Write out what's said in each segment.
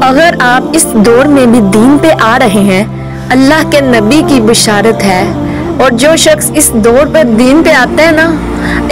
अगर आप इस दौर में भी दीन पे आ रहे हैं, अल्लाह के नबी की बिशारत है। और जो शख्स इस दौर पर दीन पे आता है ना,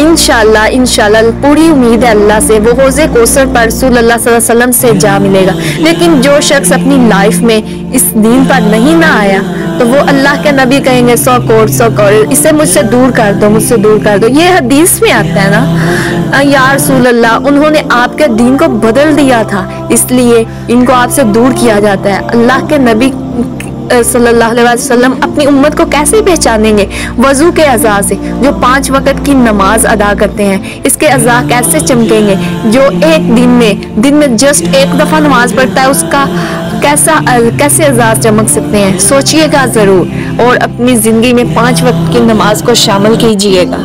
इंशाल्लाह पूरी उम्मीद है अल्लाह से, वो हौज़े कौसर पर रसूल अल्लाह सल्लल्लाहु अलैहि वसल्लम से जा मिलेगा। लेकिन जो शख्स अपनी लाइफ में इस दीन पर नहीं ना आया, तो वो अल्लाह के नबी कहेंगे 100 करोड़ इसे मुझसे दूर कर दो, मुझसे दूर कर दो। ये हदीस में आता है ना, या रसूल अल्लाह, उन्होंने आपके दीन को बदल दिया था, इसलिए इनको आपसे दूर किया जाता है। अल्लाह के नबी सल्लल्लाहु अलैहि वसल्लम अपनी उम्मत को कैसे पहचानेंगे? वजू के अज़ा से, जो 5 वक़्त की नमाज अदा करते हैं, इसके अज़ा कैसे चमकेंगे? जो एक दिन में जस्ट एक दफ़ा नमाज पढ़ता है, उसका कैसे अज़ा चमक सकते हैं? सोचिएगा ज़रूर और अपनी ज़िंदगी में 5 वक़्त की नमाज को शामिल कीजिएगा।